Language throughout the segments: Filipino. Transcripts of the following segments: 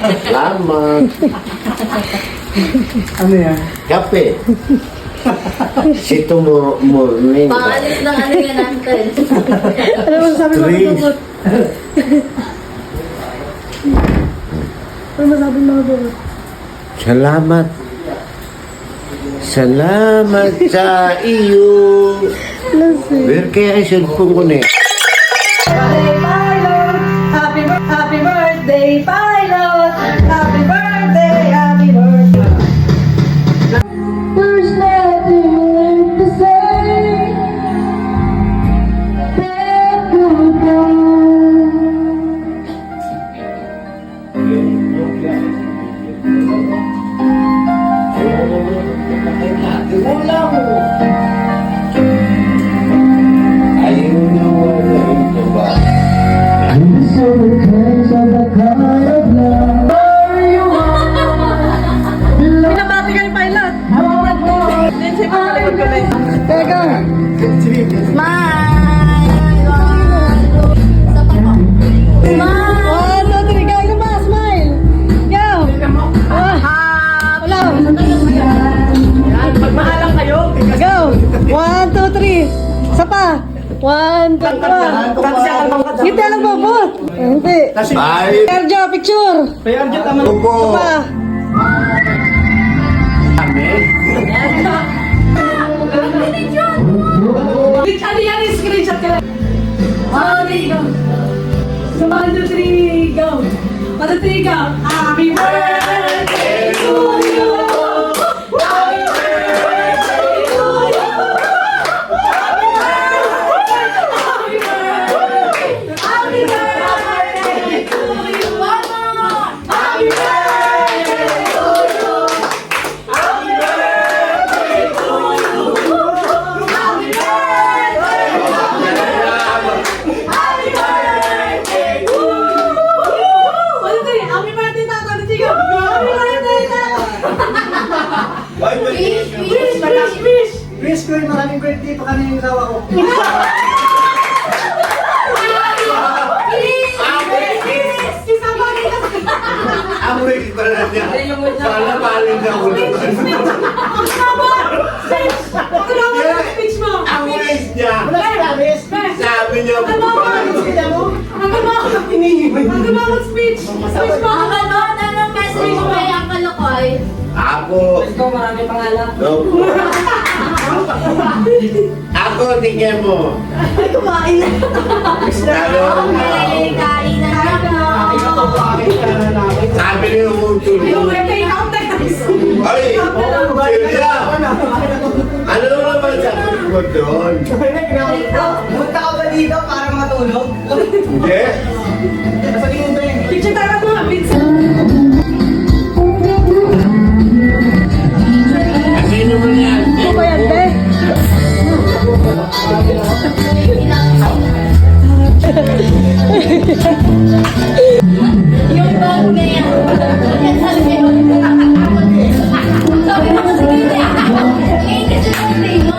Salamat. Ano yan? Kape. Sito mo, Pangalit ng ano yan, uncle. Ano mo sabi mga Three. bubot? Ano mo sabi mga bubot? Salamat. Salamat sa iyo. Lasing. Where kaya ay cellphone ko na eh? Happy birthday, Pilot! Happy birthday, happy birthday! There's nothing left to say. Thank you, Pinabati ka ni Pilot! Lindsay, pagkalikod ko na yun. Teka! One, two, three, go! Ikaw ba? Smile! Go! Wala! Magmahalang kayo. Go! One, two, three! Isa pa! One, two, three! Ngiti lang bobot! Hindi! Bye. Sergio, picture! May Arjo tama. Isa Opo. pa! Ano yan? Screenshot ka lang. Okay, go. So, 1, 2, 3, go. 1, 2, 3, go. Happy birthday to you. Happy birthday to you. Happy birthday. Happy birthday. Happy birthday to you. One more. Happy birthday to you. Happy birthday to you. Happy birthday. Happy birthday to you. Ano to eh? Happy birthday, Tata Luchigo. Happy birthday, Tata. Wish. Wish ko yung maraming birthday pa kami yung asawa ko. Amoy pala niya. Sana paling na ulo. Speech mo. Amoy niya. Sabi niya po. Speech mo. Anong message mo kay Uncle Lokoy? Ako. Marami pangalan. No. Ako, tingnan mo. Kumain na. Okay, kain na ako. Sabi niya mo tuloy. Yung birthday count guys. Ay! Silvia! Ano naman sabi ko doon? Punta ka ba dito para matulog? Hindi? Picture tayo mo. Kasi naman yan. Ano ba yan, te? Yung bag na yan. Yan sa likod. Sabi mo kasi kaya. Eh, kasi birthday mo.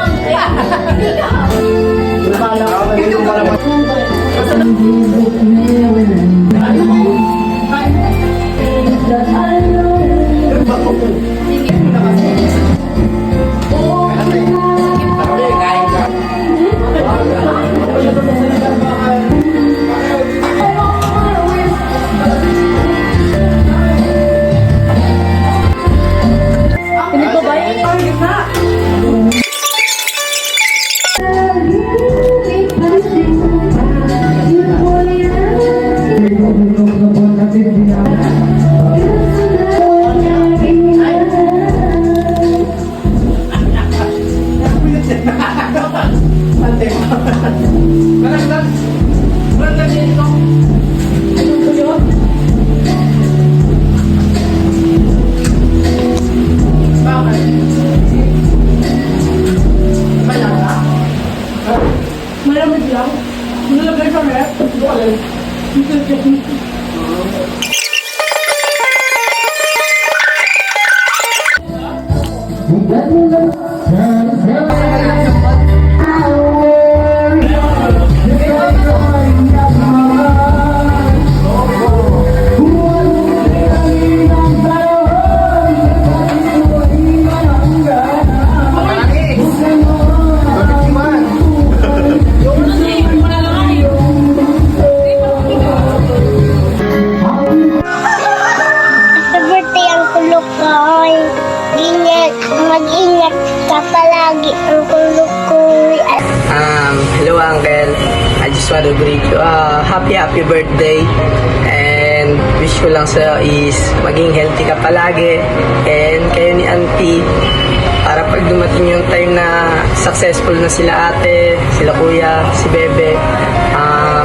lagi ang kulukoy. Hello Uncle. I just want to greet you. Happy birthday. And wish ko lang sa'yo is maging healthy ka palagi. And kayo ni Auntie, para pag dumating yung time na successful na sila ate, sila kuya, si Bebe,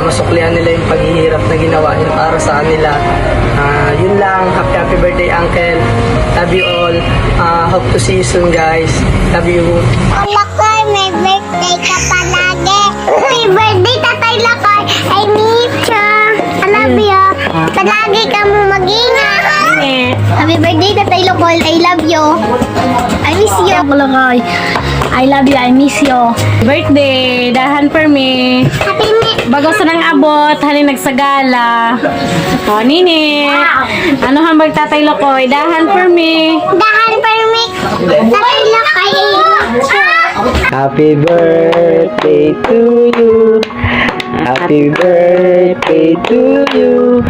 masuklihan nila yung paghihirap na ginawa niyo para sa kanila. Yun lang. Happy birthday Uncle. Love you all. Hope to see you soon guys. Love you. Lakoy, may birthday ka palagi. Happy birthday, Tatay Lakoy. I miss you. I love you. Palagi ka mo mag-ingat. Happy birthday, Tatay Lakoy. I love you. I miss you. Lakoy. I love you, I miss you. Birthday, dahan for me. Happy Bago sa nang abot, hani nagsagala. O, nini. Ano hambag Tatay Lakoy? Dahan for me. dahan permit. Tatay Lakoy. Happy birthday to you. Happy birthday to you.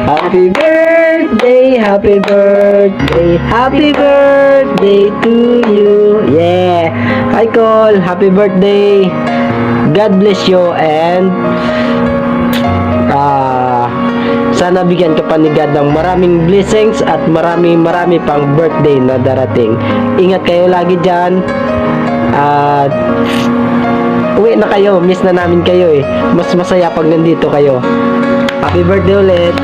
Happy birthday, happy birthday, happy birthday to you. Yeah. Hi Cole, happy birthday. God bless you and sana bigyan ka pa ni God ng maraming blessings at marami pang birthday na darating. Ingat kayo lagi dyan. At uwi na kayo, miss na namin kayo eh. Mas masaya pag nandito kayo. Happy birthday ulit.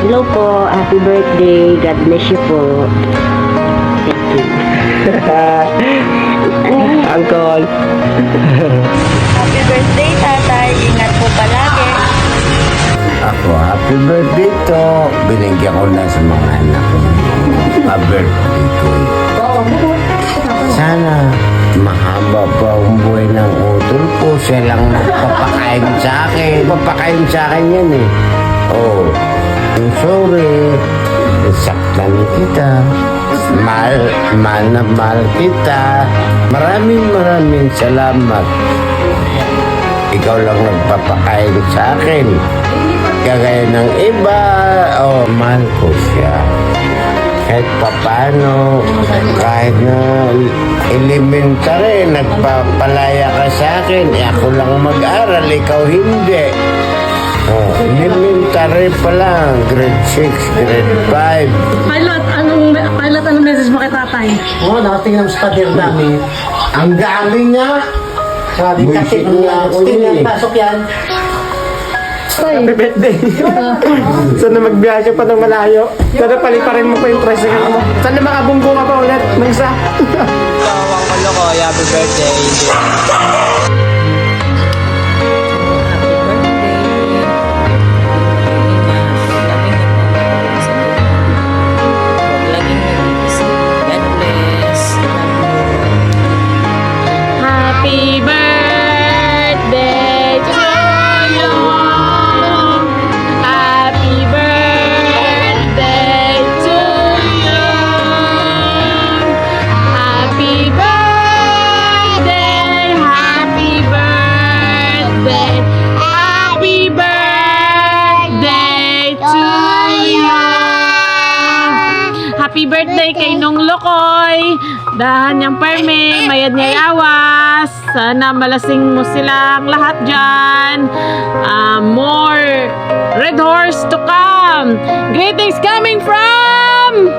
Hello po, happy birthday. God bless you po. Uncle. Happy birthday, Tatay. Ingat po palagi. Ako, happy birthday to. Binigyan ko na sa mga anak ko. Happy birthday to you. Sana mahaba pa ang buhay ng utol ko. Siya lang magpapakain sa akin. Papakain sa akin yan eh. Oh, I'm sorry. Saktan kita. Mahal na mahal kita. Maraming salamat. Ikaw lang nagpapakain sa akin. Kagaya ng iba, oh, mahal ko siya. Kahit papano, kahit na elementary, nagpapalaya ka sa akin, ako lang mag-aral, ikaw hindi. Oh, elementary pa lang, grade 6, grade 5. Pilot, anong message mo kay Tatay? Oo, nakatingin sa pader namin. Ang galing niya! Sabi kasi, Buisit na ako still yun yan, eh. pasok yan. Happy birthday. Sana magbiyahe ka pa ng malayo. Sana paliparin mo pa yung tricycle mo. Sana makabunggo ka pa ulit ng isa. Ang kulo ko, happy birthday. Happy birthday to you. Happy birthday to you. Happy birthday. Happy birthday. Happy birthday to you. Happy birthday kay Nong Lokoy. Dahan niyang perme, mayad niya awas. Sana malasing mo silang lahat dyan. More Red Horse to come. Greetings coming from